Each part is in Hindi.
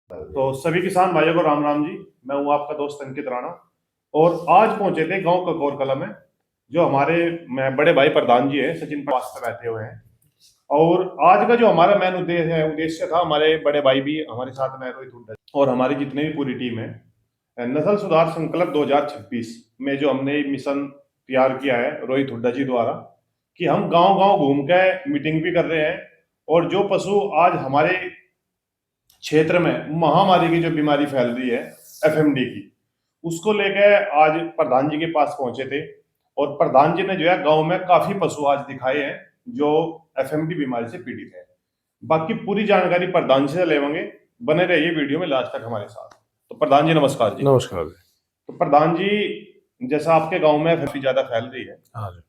तो सभी किसान भाइयों को राम राम जी। मैं हूँ आपका दोस्त अंकित राणा और आज पहुंचे थे गांव ककोर कला में। जो हमारे मैं बड़े भाई प्रधान जी हैं सचिन पास में बैठे हुए हैं। और आज का जो हमारा मेन उद्देश्य था, हमारे बड़े भाई भी हमारे साथ में रोहित हुड्डा और हमारी जितनी भी पूरी टीम है, नस्ल सुधार संकल्प 2026 में जो हमने मिशन तैयार किया है रोहित हुड्डा जी द्वारा, कि हम गांव गांव घूम के मीटिंग भी कर रहे हैं। और जो पशु आज हमारे क्षेत्र में महामारी की जो बीमारी फैल रही है एफएमडी की, उसको लेकर आज प्रधान जी के पास पहुंचे थे। और प्रधान जी ने जो है गांव में काफी पशु आज दिखाए हैं जो एफएमडी बीमारी से पीड़ित है। बाकी पूरी जानकारी प्रधान जी से लेंगे। बने रहिए वीडियो में लास्ट तक हमारे साथ। तो प्रधान जी नमस्कार जी। नमस्कार। तो प्रधान जी, जैसा आपके गांव में काफी ज्यादा फैल रही है, हाँ जी।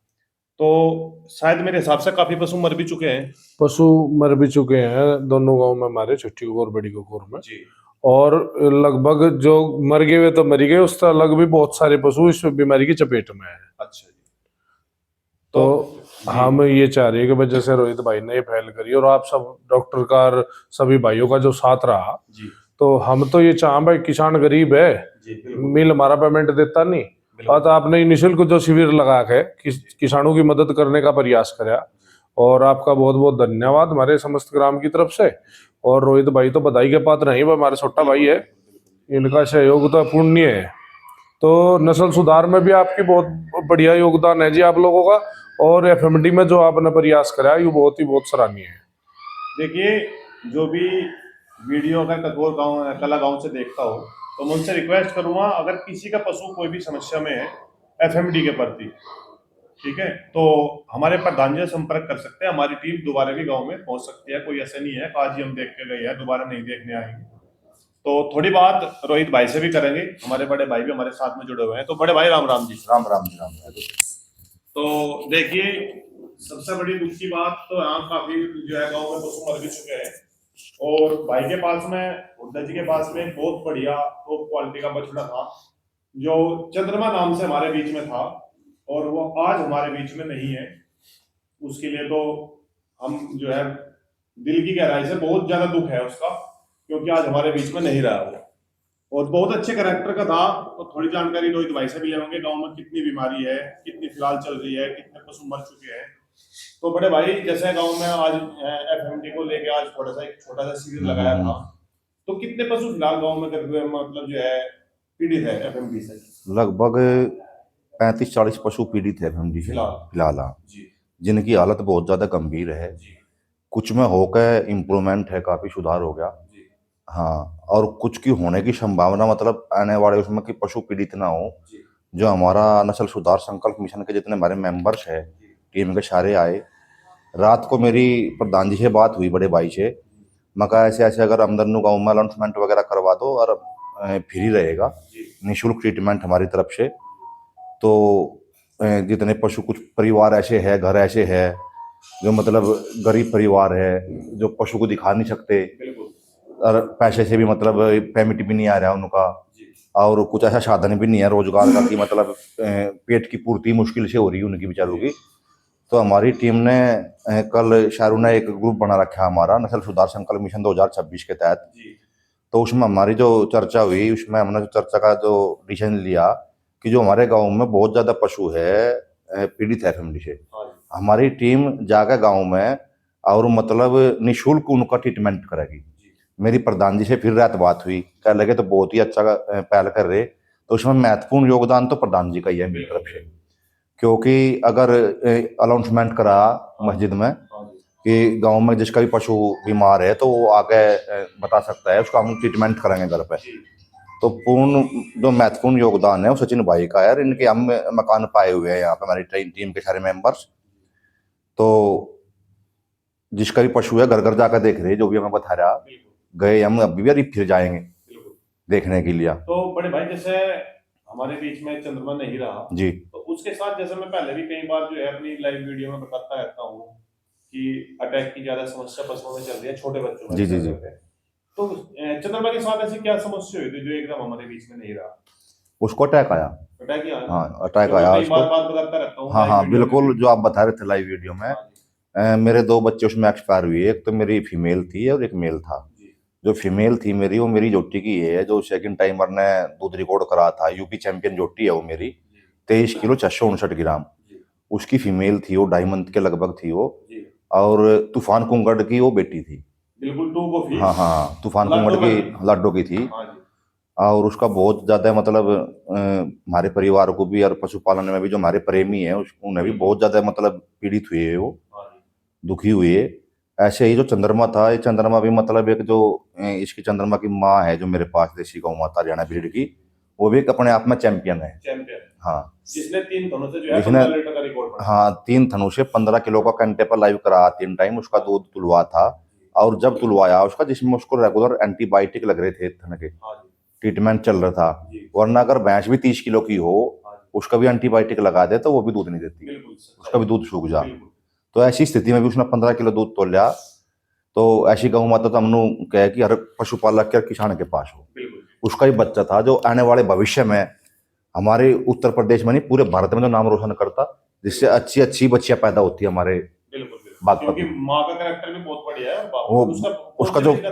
तो शायद मेरे हिसाब से काफी पशु मर भी चुके हैं। पशु मर भी चुके हैं दोनों गांव में, हमारे छोटी और बड़ी कोर में जी। और लगभग जो मर गए वे तो मर गए, उससे अलग भी बहुत सारे पशु इस बीमारी की चपेट में है। अच्छा जी। तो जी। हम ये चाह रहे हैं कि भाई जैसे रोहित भाई ने ये पहल करी और आप सब डॉक्टर का और सभी भाइयों का जो साथ रहा, जी। तो हम तो ये चाह भाई, किसान गरीब है, जी बिल्कुल। मिल हमारा पेमेंट देता नहीं, और तो आपने निःशुल्क जो शिविर लगा के किसानों की मदद करने का प्रयास करा, और आपका बहुत बहुत धन्यवाद हमारे समस्त ग्राम की तरफ से। और रोहित भाई तो बधाई के पात्र नहीं, वो हमारे छोटा भाई है, इनका सहयोग तो अपूर्णीय है। तो नस्ल सुधार में भी आपकी बहुत बढ़िया योगदान है जी आप लोगों का, और एफएमडी में जो आपने प्रयास करा ये बहुत ही बहुत सराहनीय है। देखिए, जो भी वीडियो अगर ककोर गांव कला गांव से देखता हो, तो मैं उनसे रिक्वेस्ट करूंगा, अगर किसी का पशु कोई भी समस्या में है एफएमडी के प्रति, ठीक है, तो हमारे प्रधान जी से संपर्क कर सकते हैं। हमारी टीम दोबारा भी गांव में पहुंच सकती है, कोई ऐसा नहीं है आज ही हम देख के गए हैं दोबारा नहीं देखने आएंगे। तो थोड़ी बात रोहित भाई से भी करेंगे, हमारे बड़े भाई भी हमारे साथ में जुड़े हुए हैं। तो बड़े भाई राम राम जी। राम राम जी, राम राम। तो देखिए, सबसे बड़ी दुख की बात तो यहाँ काफी जो है गांव में पशु मर भी चुके हैं। और भाई के पास में, हुड्डा जी के पास में एक बहुत बढ़िया टॉप क्वालिटी का बछड़ा था जो चंद्रमा नाम से हमारे बीच में था, और वो आज हमारे बीच में नहीं है। उसके लिए तो हम जो है दिल की गहराई से बहुत ज्यादा दुख है उसका, क्योंकि आज हमारे बीच में नहीं रहा वो। और बहुत अच्छे करेक्टर का था। तो थोड़ी जानकारी रोहित भाई से भी लेंगे, गांव में कितनी बीमारी है, कितनी फिलहाल चल रही है, कितने पशु मर चुके हैं। तो बड़े भाई, जैसे गांव में आज एफएमडी को लेके आज थोड़ा सा एक छोटा सा शिविर लगाया था, तो कितने पशु फिलहाल गांव में मतलब जो है पीड़ित है एफएमडी से? लगभग 35-40 पशु पीड़ित है एफएमडी से फिलहाल। हाँ, जिनकी हालत बहुत ज्यादा गंभीर है। कुछ में होकर इम्प्रूवमेंट है, काफी सुधार हो गया। हाँ, और कुछ की होने की संभावना, मतलब आने वाले उसमें कि पशु पीड़ित ना हो। जो हमारा नस्ल सुधार संकल्प मिशन के जितने हमारे मेंबर्स है, टीम के सारे आए। रात को मेरी प्रधान जी से बात हुई, बड़े भाई से। मैं कहा ऐसे ऐसे अगर अमदरनू गाँव में अनाउंसमेंट वगैरह करवा दो और फ्री रहेगा, निःशुल्क ट्रीटमेंट हमारी तरफ से। तो जितने पशु, कुछ परिवार ऐसे है, घर ऐसे है जो मतलब गरीब परिवार है, जो पशु को दिखा नहीं सकते, और पैसे से भी मतलब पेमेंट भी नहीं आ रहा उनका, और कुछ ऐसा साधन भी नहीं है रोजगार का कि मतलब पेट की पूर्ति मुश्किल से हो रही है उनकी बेचारों की। तो हमारी टीम ने कल शाहरुख ने एक ग्रुप बना रखा है हमारा, नस्ल सुधार संकल्प मिशन 2026 के तहत। तो उसमें हमारी जो चर्चा हुई, उसमें हमने जो चर्चा का जो डिसीजन लिया कि जो हमारे गांव में बहुत ज्यादा पशु है पीड़ित है एफएमडी से, हमारी टीम जाकर गांव में और मतलब निःशुल्क उनका ट्रीटमेंट करेगी। मेरी प्रधान जी से फिर रात बात हुई, कह लगे तो बहुत ही अच्छा पहल कर रहे। तो उसमें महत्वपूर्ण योगदान तो प्रधान जी का ही है मेरी तरफ से, क्योंकि अगर अनाउंसमेंट करा मस्जिद में कि गांव में जिसका भी पशु बीमार है तो वो आके बता सकता है, उसका हम ट्रीटमेंट करेंगे घर पे। तो पूर्ण जो महत्वपूर्ण योगदान है वो सचिन भाई का है। इनके हम मकान पाए हुए हैं यहाँ पे हमारी टीम के सारे मेंबर्स। तो जिसका भी पशु है घर घर जाकर देख रहे, जो भी हमें बता रहा, गए हम, अभी भी फिर जाएंगे देखने के लिए। तो बड़े भाई, जैसे हमारे बीच में चंद्रमा नहीं रहा जी, तो उसके साथ जैसे मैं पहले भी कई बार जो है अपनी लाइव वीडियो में बताता रहता हूँ कि अटैक की ज्यादा समस्या पशुओं में चल रही है, छोटे बच्चों में। जी जी जी। तो चंद्रमा के साथ ऐसी क्या समस्या हुई थी जो एकदम हमारे बीच में नहीं रहा? उसको अटैक आया। अटैक ही आया? हाँ, अटैक आया कई उसको। बात बताता रहता हूँ हाँ हाँ वीडियो में बिल्कुल, भी। जो आप बता रहे थे लाइव वीडियो में। मेरे 2 बच्चे उसमें एक्सपायर हुए, एक तो मेरी फीमेल थी और एक मेल था। जो फीमेल थी मेरी, वो मेरी जोटी की है, जो सेकंड टाइमर ने दूध रिकॉर्ड करा था, यूपी चैंपियन जोटी है वो मेरी, 23 किलो 659 ग्राम। उसकी फीमेल थी, वो डायमंड के लगभग थी वो। और तूफान कुंगड़ की वो बेटी थी। बिल्कुल टू को हाँ हाँ, तूफान कुंगड़ की लाडो की थी। हाँ जी। और उसका बहुत ज्यादा मतलब हमारे परिवार को भी और पशुपालन में भी जो हमारे प्रेमी है उन्हें भी बहुत ज्यादा मतलब पीड़ित हुए है वो, दुखी हुए। ऐसे ही जो चंद्रमा था, ये चंद्रमा भी मतलब एक जो इसकी चंद्रमा की माँ है जो मेरे पास, देसी गौ माता हरियाणा ब्रीड की, वो भी एक अपने आप में चैंपियन है। चैंपियन। हाँ, जिसने 3 थनों से जो है जिसने 15 लीटर का रिकॉर्ड बनाया। हाँ 3 थनों से 15 किलो का कंटे पर लाइव करा 3 टाइम उसका दूध तुलवा था। और जब तुलवाया उसका, जिसमें उसको रेगुलर एंटीबायोटिक लग रहे थे थन के, ट्रीटमेंट चल रहा था। वरना अगर भैंस भी 30 किलो की हो, उसका भी एंटीबायोटिक लगा दे तो वो भी दूध नहीं देती, उसका भी दूध सूख जा। तो ऐसी स्थिति में भी उसने 15 किलो दूध तोल लिया। तो ऐसी गौ माता तो हमने कहे कि हर पशुपालक के किसान के पास हो। उसका ही बच्चा था जो आने वाले भविष्य में हमारे उत्तर प्रदेश में नहीं पूरे भारत में तो नाम रोशन करता, जिससे अच्छी अच्छी बच्चियां पैदा होती है हमारे बागपत में। माँ का कैरेक्टर भी बहुत बढ़िया है। वो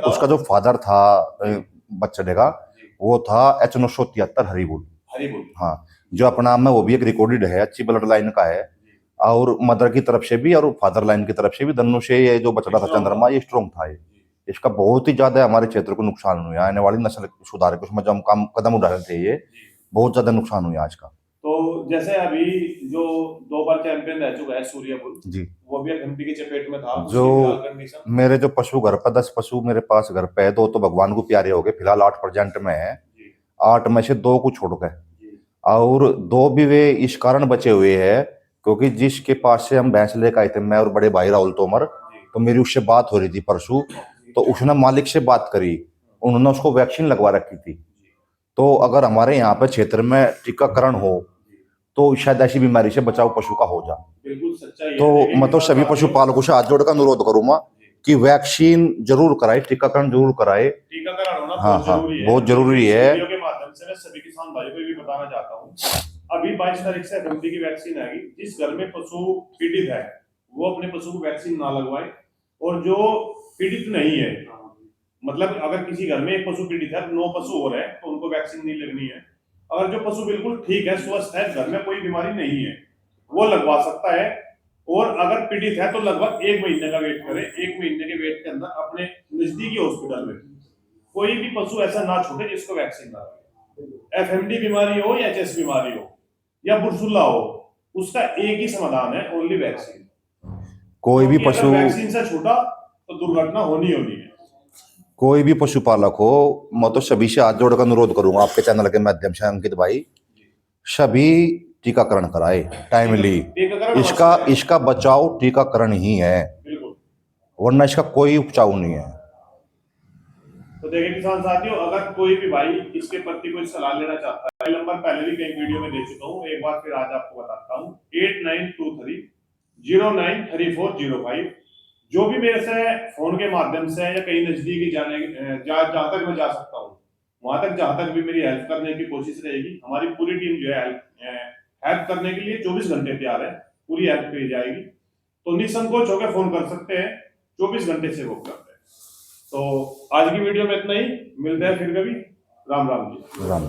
उसका जो फादर था बच्चे का, वो था H973 हरिबुल। हाँ, जो अपना आप में वो भी एक रिकॉर्डेड है, अच्छी ब्लड लाइन का है। और मदर की तरफ से भी और फादर लाइन की तरफ से भी, दोनों से ये जो बछड़ा था चंद्रमा, ये स्ट्रॉन्ग था। ये इसका बहुत ही ज्यादा हमारे क्षेत्र को नुकसान हुआ। आने वाली नस्ल सुधार के उसमें जो हम काम कदम उठा रहे थे, ये बहुत ज्यादा नुकसान हुआ आज का। तो जैसे अभी जो 2 बार चैंपियन रह चुका है सूर्यकुल जी, वो भी एमपी की चपेट में था। जो मेरे जो पशु घर पर 10 पशु मेरे पास घर पे है, 2 तो भगवान को प्यारे हो गए, फिलहाल 8 प्रेजेंट में है। 8 में से 2 को छोड़ गए, और 2 भी वे इस कारण बचे हुए हैं क्योंकि जिसके पास से हम भैंस लेकर आए थे, मैं और बड़े भाई राहुल तोमर, तो मेरी उससे बात हो रही थी परसों। तो उसने मालिक से बात करी, उन्होंने उसको वैक्सीन लगवा रखी थी। तो अगर हमारे यहाँ पे क्षेत्र में टीकाकरण हो तो शायद ऐसी बीमारी से बचाव पशु का हो जाए। बिल्कुल सच्चाई है। तो मैं तो सभी पशुपालकों से हाथ जोड़कर अनुरोध करूंगा कि वैक्सीन जरूर कराए, टीकाकरण जरूर कराए। टीकाकरण होना हाँ हाँ, बहुत जरूरी है। वीडियो के माध्यम से मैं सभी किसान भाइयों को भी बताना चाहता हूँ, अभी 22 तारीख से एफएमडी की वैक्सीन आएगी। जिस घर में पशु पीड़ित है वो अपने पशु को वैक्सीन ना लगवाए, और जो पीड़ित नहीं है, मतलब अगर किसी घर में एक पशु पीड़ित है, 9 पशु और है, तो उनको वैक्सीन नहीं लगनी है। अगर जो पशु बिल्कुल ठीक है, स्वस्थ है, घर में कोई बीमारी नहीं है, वो लगवा सकता है। और अगर पीड़ित है तो लगभग 1 महीने का वेट करें। 1 महीने के वेट के अंदर अपने नजदीकी हॉस्पिटल में कोई भी पशु ऐसा ना छूटे जिसको वैक्सीन ना लगे। एफएमडी बीमारी हो या एचएस बीमारी हो या बुर्सुला हो, उसका एक ही समाधान है, ओनली वैक्सीन। कोई भी पशु, वैक्सीन से छूटा तो दुर्घटना होनी है। कोई भी पशुपालक हो, मैं तो सभी से हाथ जोड़कर अनुरोध करूंगा आपके चैनल के माध्यम से, अंकित भाई, सभी टीकाकरण कराए टाइमली। इसका बचाव टीकाकरण ही है, वरना इसका कोई उपचार नहीं है। तो देखिए किसान साथियों, अगर कोई भी भाई इसके प्रति कोई सलाह लेना चाहता है, नंबर पहले भी कई वीडियो में दे चुका हूँ, एक बार फिर आज आपको बताता हूँ, 8923093405। जो भी मेरे से फोन के माध्यम से या कहीं नजदीकी जहां तक मैं जा सकता हूँ, वहां तक जहां तक भी मेरी हेल्प करने की कोशिश रहेगी। हमारी पूरी टीम जो है हेल्प करने के लिए 24 घंटे तैयार है, पूरी हेल्प की जाएगी। तो निसंकोच होकर फोन कर सकते हैं, 24 घंटे से वो करते हैं। तो आज की वीडियो में इतना ही, मिलते हैं फिर कभी। राम राम जी। राम।